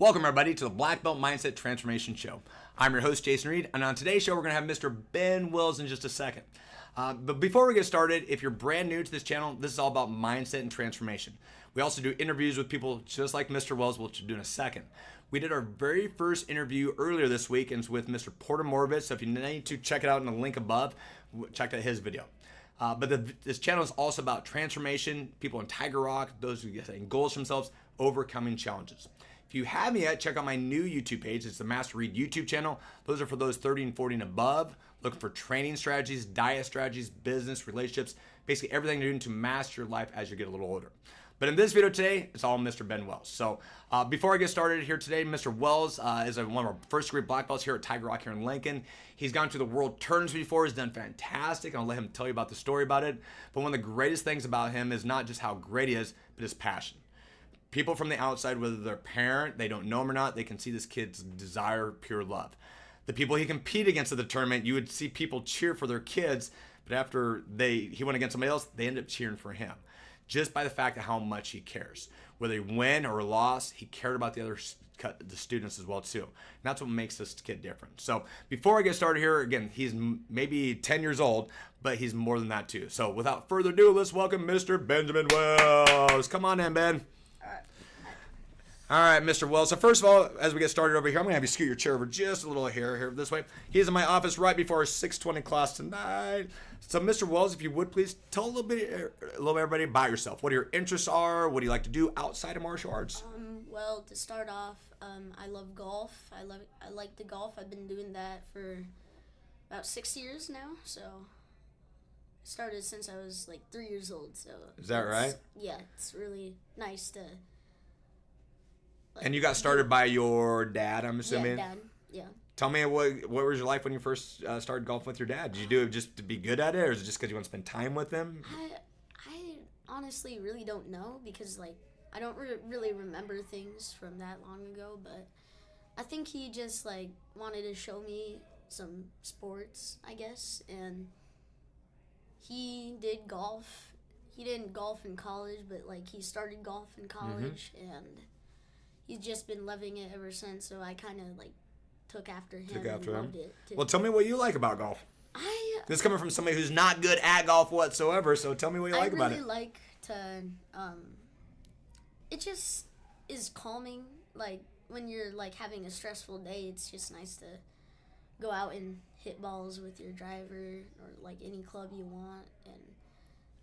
Welcome, everybody, to the Blackbelt Mindset Transformation Show. I'm your host, Jason Reed, and on today's show, we're going to have Mr. Ben Wills in just a second. But before we get started, if you're brand new to this channel, this is all about mindset and transformation. We also do interviews with people just like Mr. Wells, which we'll do in a second. We did our very first interview earlier this week, and it's with Mr. Porter Morovitz. So if you need to check it out in the link above, check out his video. This channel is also about transformation, people in Tiger Rock, those who get setting goals for themselves, overcoming challenges. If you haven't yet, check out my new YouTube page. It's the Master Reed YouTube channel. Those are for those 30 and 40 and above, looking for training strategies, diet strategies, business, relationships, basically everything you're doing to master your life as you get a little older. But in this video today, it's all Mr. Ben Wells. So before I get started here today, Mr. Wells is one of our first degree black belts here at Tiger Rock here in Lincoln. He's gone to the world tournaments before. He's done fantastic. I'll let him tell you about the story about it. But one of the greatest things about him is not just how great he is, but his passion. People from the outside, whether they're a parent, they don't know him or not, they can see this kid's desire, pure love. The people he competed against at the tournament, you would see people cheer for their kids, but after he went against somebody else, they end up cheering for him. Just by the fact of how much he cares. Whether he win or lost, he cared about the students as well too. And that's what makes this kid different. So before I get started here, again, he's maybe 10 years old, but he's more than that too. So without further ado, let's welcome Mr. Benjamin Wells. Come on in, Ben. All right, Mr. Wells. So first of all, as we get started over here, I'm going to have you scoot your chair over just a little here this way. He's in my office right before our 6:20 class tonight. So, Mr. Wells, if you would please tell a little bit everybody about yourself. What your interests are. What do you like to do outside of martial arts? Well, to start off, I love golf. I like the golf. I've been doing that for about 6 years now. So, I started since I was like 3 years old. So is that right? Yeah, it's really nice to. And you got started by your dad, I'm assuming? Yeah, Dad. Yeah. Tell me, what was your life when you first started golfing with your dad? Did you do it just to be good at it, or is it just because you want to spend time with him? I honestly really don't know because, I don't really remember things from that long ago, but I think he just, wanted to show me some sports, I guess, and he did golf. He didn't golf in college, but, he started golf in college, and he's just been loving it ever since, so I kind of, took after him and loved it, too. Well, tell me what you like about golf. This is coming from somebody who's not good at golf whatsoever, so tell me what you like about it. I really like to, it just is calming. When you're, having a stressful day, it's just nice to go out and hit balls with your driver or, any club you want, and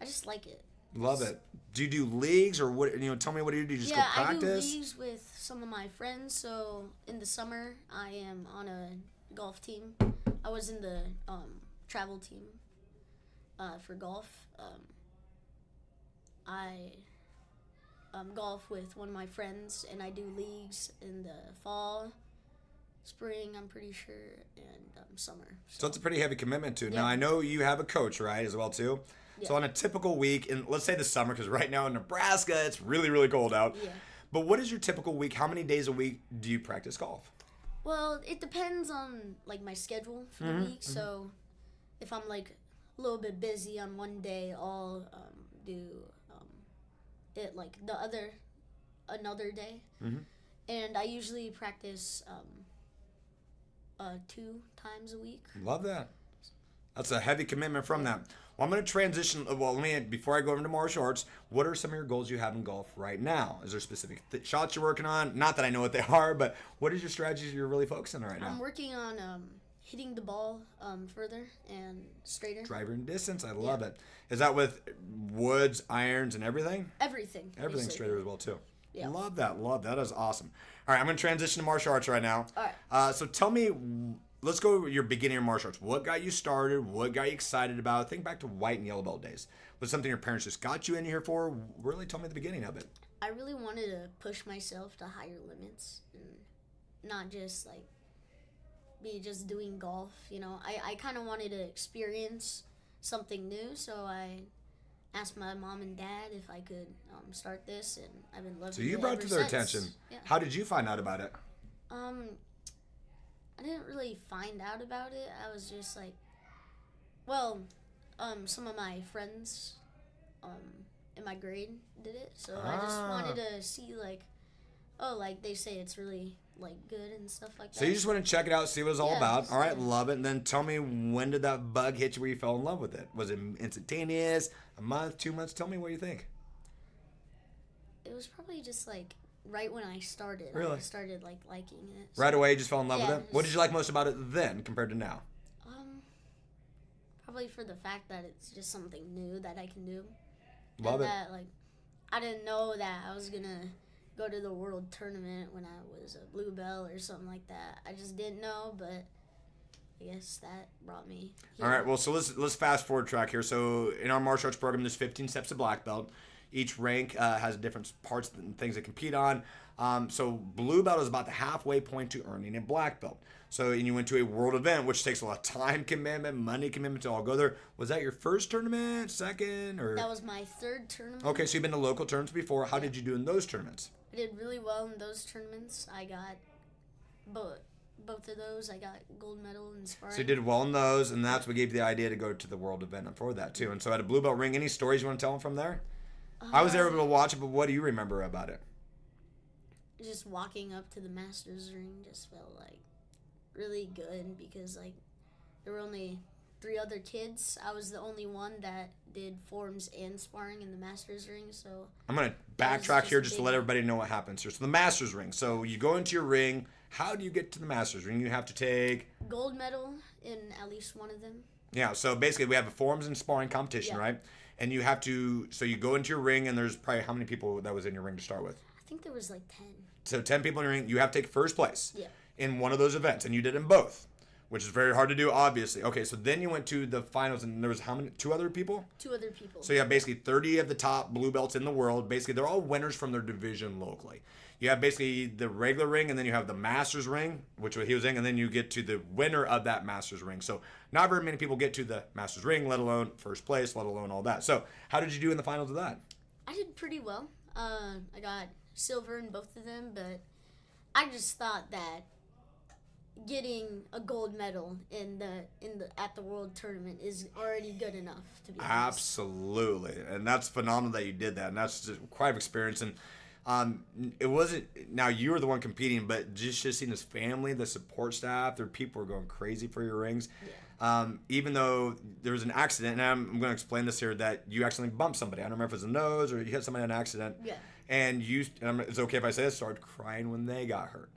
I just like it. Love it. Do you do leagues or what? Tell me what do you do? Just go practice? Yeah, I do leagues with some of my friends. So in the summer, I am on a golf team. I was in the travel team for golf. I golf with one of my friends, and I do leagues in the fall, spring, I'm pretty sure, and summer. So it's a pretty heavy commitment too. Yeah. Now I know you have a coach, right, as well too. Yeah. So on a typical week, and let's say the summer, because right now in Nebraska it's really, really cold out. Yeah. But what is your typical week? How many days a week do you practice golf? Well, it depends on my schedule for the week. So if I'm a little bit busy on one day, I'll do it another day. And I usually practice 2 times a week. Love that. That's a heavy commitment from that. Well, I'm going to transition. Well, before I go into martial arts, what are some of your goals you have in golf right now? Is there specific shots you're working on? Not that I know what they are, but what is your strategies you're really focusing on right now? I'm working on hitting the ball further and straighter. Driver and distance. I love it. Is that with woods, irons, and everything? Everything. Everything straighter as well, too. Yeah. Love that. Love that. That is awesome. All right, I'm going to transition to martial arts right now. All right. So tell me, let's go with your beginning of martial arts. What got you started? What got you excited about? Think back to white and yellow belt days. Was something your parents just got you in here for? Really tell me the beginning of it. I really wanted to push myself to higher limits and not just be just doing golf. I kind of wanted to experience something new, so I asked my mom and dad if I could start this, and I've been loving it. So you brought it to their attention. Yeah. How did you find out about it? I didn't really find out about it. I was just some of my friends in my grade did it, so I just wanted to see Oh, like they say it's really like good and stuff like that. So you just want to check it out, see what it's all about. All right, yeah. love it. And then tell me, when did that bug hit you where you fell in love with it? Was it instantaneous? A month, 2 months? Tell me what you think. It was probably just like right when I started. Really? I started like liking it. So, Right away, you just fell in love Yeah, with it? What did you like most about it then compared to now? probably for the fact that it's just something new that I can do. Love and it. That like I didn't know that I was gonna go to the world tournament when I was a blue belt or something like that. I just didn't know, but I guess that brought me here. All right, well, so let's fast forward track here. So in our martial arts program, there's 15 steps to black belt. Each rank has different parts and things they compete on. So blue belt is about the halfway point to earning a black belt. So and you went to a world event, which takes a lot of time commitment, money commitment to all go there. Was that your first tournament, second, or? That was my third tournament. Okay, so you've been to local tournaments before. How did you do in those tournaments? I did really well in those tournaments. I got both of those. I got gold medal in sparring. So you did well in those, and that's what gave you the idea to go to the world event for that too. And so at a blue belt ring, any stories you want to tell them from there? I was there able to watch it, but what do you remember about it? Just walking up to the Masters ring just felt like really good because like there were only 3 other kids. I was the only one that did forms and sparring in the Masters ring. So I'm going to backtrack here just to let everybody know what happens here. So the Masters ring. So you go into your ring. How do you get to the Masters ring? You have to take gold medal in at least one of them. Yeah, so basically we have a forms and sparring competition, right? And you have to, so you go into your ring, and there's probably how many people that was in your ring to start with? I think there was like 10. So 10 people in your ring. You have to take first place Yeah. in one of those events, and you did in both, which is very hard to do, obviously. Okay, so then you went to the finals, and there was how many? 2 other people? 2 other people. So you have basically 30 of the top blue belts in the world. Basically, they're all winners from their division locally. You have basically the regular ring, and then you have the Masters ring, which he was in, and then you get to the winner of that Masters ring. So not very many people get to the Masters ring, let alone first place, let alone all that. So how did you do in the finals of that? I did pretty well. I got silver in both of them, but I just thought that getting a gold medal at the world tournament is already good enough to be honest. Absolutely, and that's phenomenal that you did that, and that's just quite an experience. And it wasn't. Now you were the one competing, but just seeing his family, the support staff, their people were going crazy for your rings. Yeah. Even though there was an accident, and I'm going to explain this here, that you accidentally bumped somebody. I don't remember if it was a nose or you hit somebody in an accident. Yeah. And it's okay if I say this, started crying when they got hurt.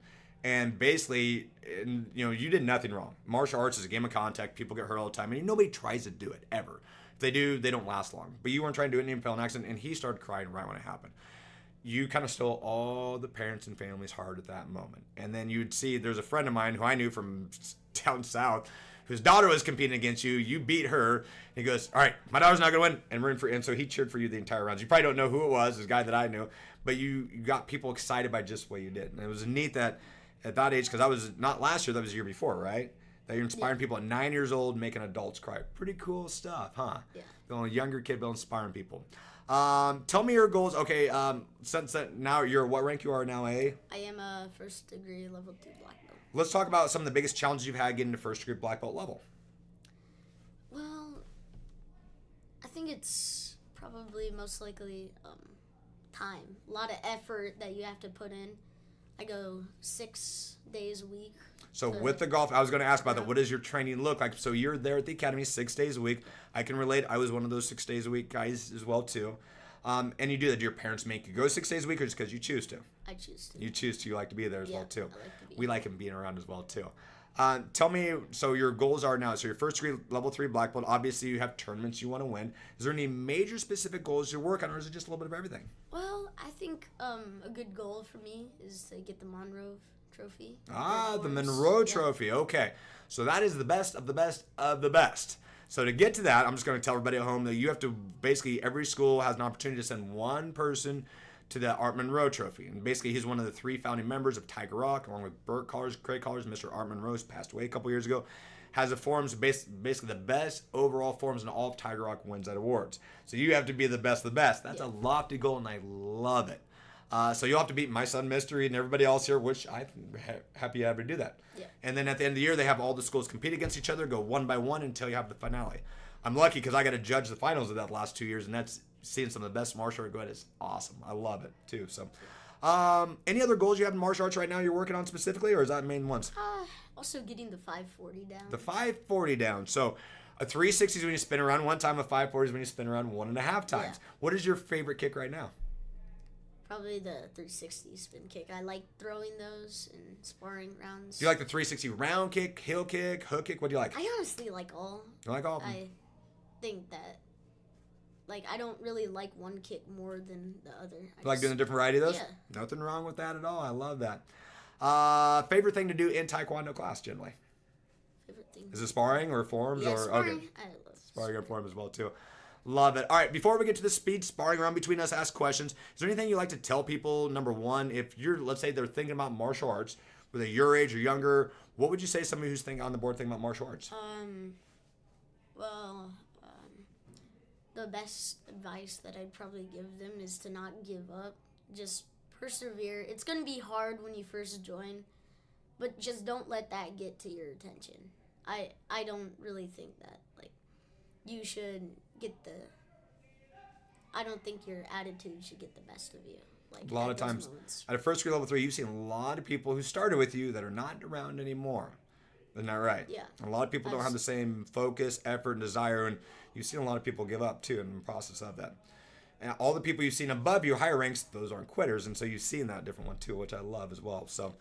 And basically, you did nothing wrong. Martial arts is a game of contact. People get hurt all the time, and nobody tries to do it ever. If they do, they don't last long. But you weren't trying to do it, and you fell in an accident, and he started crying right when it happened. You kind of stole all the parents' and families' heart at that moment. And then you'd see, there's a friend of mine who I knew from down south, whose daughter was competing against you. You beat her. And he goes, all right, my daughter's not going to win. And we're in for, and so he cheered for you the entire rounds. You probably don't know who it was, this guy that I knew. But you got people excited by just what you did. And it was neat that at that age, because I was not last year, that was the year before, right? That you're inspiring people at 9 years old, making adults cry. Pretty cool stuff, huh? Yeah. Being a younger kid, but inspiring people. Tell me your goals. Okay, since now you're what rank you are now, eh? I am a first degree level 2 black belt. Let's talk about some of the biggest challenges you've had getting to first degree black belt level. Well, I think it's probably most likely time. A lot of effort that you have to put in. I go 6 days a week. So with the golf, I was going to ask about that. What does your training look like? So you're there at the academy 6 days a week. I can relate. I was one of those 6 days a week guys as well too. And you do that. Do your parents make you go 6 days a week, or just because you choose to? I choose to. You choose to. You like to be there as well too. I like to be We like him being around as well too. Tell me, so your goals are now, so your first degree level 3 black belt, obviously you have tournaments you want to win. Is there any major specific goals you're working on, or is it just a little bit of everything? Well, I think a good goal for me is to get the Monroe Trophy. The Monroe Trophy. Okay. So that is the best of the best of the best. So to get to that, I'm just going to tell everybody at home that you have to, basically every school has an opportunity to send one person to the Art Monroe Trophy. And basically he's one of the 3 founding members of Tiger Rock, along with Burt Collars, Craig Collars. Mr. Art Monroe passed away a couple years ago. Has a forms, basically the best overall forms in all of Tiger Rock, wins that awards. So you have to be the best of the best. That's a lofty goal, and I love it. So you'll have to beat my son Mystery and everybody else here, which I'm happy you have to do that. Yeah. And then at the end of the year, they have all the schools compete against each other, go one by one until you have the finale. I'm lucky because I got to judge the finals of that last 2 years, and that's seeing some of the best martial art go at is awesome. I love it too. So Any other goals you have in martial arts right now you're working on specifically, or is that main ones? Also getting the 540 down. The 540 down. So a 360 is when you spin around one time, a 540 is when you spin around 1.5 times. Yeah. What is your favorite kick right now? Probably the 360 spin kick. I like throwing those in sparring rounds. Do you like the 360 round kick, heel kick, hook kick? What do you like? I honestly like all. You like all of them? I think that, like, I don't really like one kick more than the other. You like doing a different variety of those? Yeah. Nothing wrong with that at all. I love that. Favorite thing to do in Taekwondo class generally? Favorite thing. Is it sparring or forms? Yeah, or sparring. Okay. I love Sparring or form as well too. Love it. All right, before we get to the speed sparring round between us, ask questions. Is there anything you like to tell people? Number one, if you're, let's say they're thinking about martial arts, whether your age or younger, what would you say to somebody who's on the board thinking about martial arts? The best advice that I'd probably give them is to not give up. Just persevere. It's going to be hard when you first join, but just don't let that get to your attention. I don't really think that, like, you should get I don't think your attitude should get the best of you. Like, A lot of times, at a first grade level 3, you've seen a lot of people who started with you that are not around anymore. Isn't that right? Yeah. A lot of people don't have the same focus, effort, and desire, and you've seen a lot of people give up, too, in the process of that. And all the people you've seen above you, higher ranks, those aren't quitters, and so you've seen that different one, too, which I love as well. So,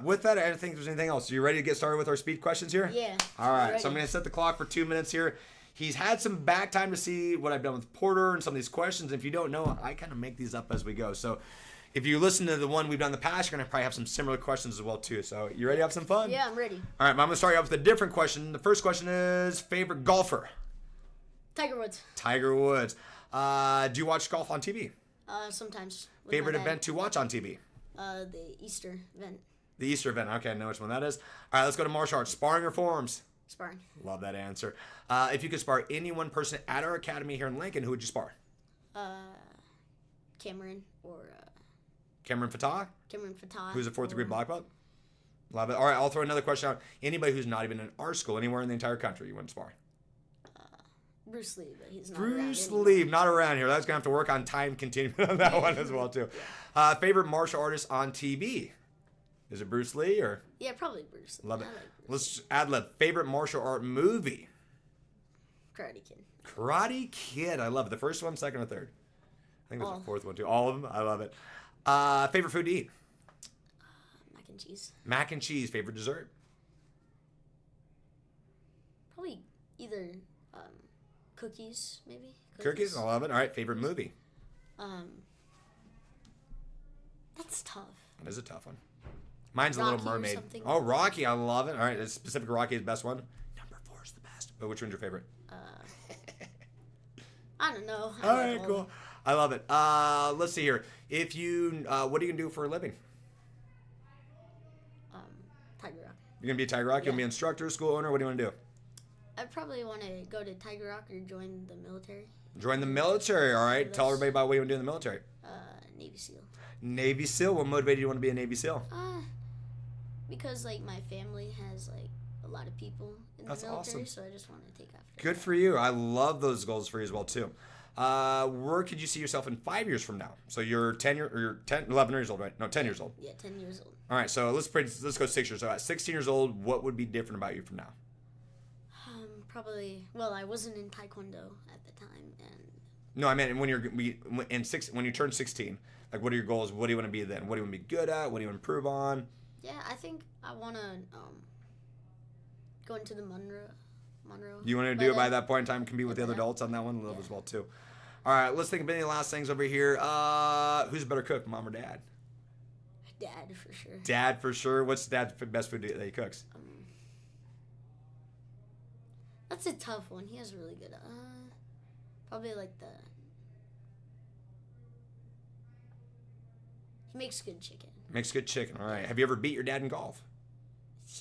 with that, I don't think there's anything else. Are you ready to get started with our speed questions here? Yeah. All right, so I'm going to set the clock for 2 minutes here. He's had some back time to see what I've done with Porter and some of these questions. If you don't know, I kind of make these up as we go. So if you listen to the one we've done in the past, you're going to probably have some similar questions as well, too. So you ready to have some fun? Yeah, I'm ready. All right, I'm going to start you off with a different question. The first question is, favorite golfer? Tiger Woods. Tiger Woods. Do you watch golf on TV? Sometimes. with Favorite my dad. event to watch on TV? The Easter event. The Easter event. Okay, I know which one that is. All right, let's go to martial arts. Sparring or forms? Sparring. Love that answer. If you could spar any one person at our academy here in Lincoln, who would you spar? Cameron or Cameron Fatah? Cameron Fatah. Who's a 4th degree black belt? Love it. All right, I'll throw another question out. Anybody who's not even in our school, anywhere in the entire country, you want to spar? Bruce Lee, but he's not Bruce around Lee, not around here. That's going to have to work on time continuing on that one as well, too. Favorite martial artist on TV? Is it Bruce Lee or? Yeah, probably Bruce Lee. Love it. I like Bruce Let's ad lib. Favorite martial art movie? Karate Kid. Karate Kid. I love it. The first one, second, or third? I think there's All. a fourth one, too. All of them. I love it. Favorite food to eat? Mac and cheese. Mac and cheese. Favorite dessert? Probably either cookies, maybe. Cookies. I love it. All right. Favorite movie? That's tough. That is a tough one. Mine's Rocky The Little or Mermaid. something. Oh, Rocky. I love it. All right. Is specific Rocky is the best one? Number 4 is the best. But which one's your favorite? I don't know. All right, cool. I love it. Let's see here. If you, what are you gonna do for a living? Tiger Rock. You're gonna be a Tiger Rock. You're gonna be Yeah. an instructor, school owner. What do you want to do? I probably want to go to Tiger Rock or join the military. Join the military. All right. Yes. Tell everybody about what you want to do in the military. Navy SEAL. Navy SEAL. What motivated you to want to be a Navy SEAL? Because like my family has like a lot of people in That's the military, awesome. so I just want to take after. Good for you. I love those goals for you as well too. Where could you see yourself in 5 years from now? So you're 11 years old, right? No, 10 years old. Yeah, 10 years old. All right. So let's go 6 years. So at 16 years old, what would be different about you from now? Probably. Well, I wasn't in Taekwondo at the time, and No, I meant when you turn 16. Like, what are your goals? What do you want to be then? What do you want to be good at? What do you want to improve on? yeah, I think I want to go into the Monroe. You want to do it by that point in time, compete with the other adults on that one? Love as well too. All right, let's think of any last things over here. Who's a better cook, mom or dad? Dad for sure. Dad for sure. What's dad's best food that he cooks? That's a tough one. He has really good. Probably like he makes good chicken. Makes good chicken. All right. Have you ever beat your dad in golf?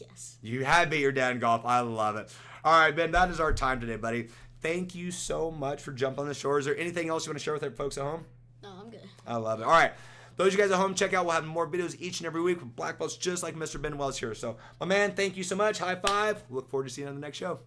Yes. You have beat your dad in golf. I love it. All right, Ben, that is our time today, buddy. Thank you so much for jumping on the shore. Is there anything else you want to share with our folks at home? No, I'm good. I love it. All right. Those of you guys at home, check out. We'll have more videos each and every week with black belts just like Mr. Ben Wells here. So, my man, thank you so much. High five. Look forward to seeing you on the next show.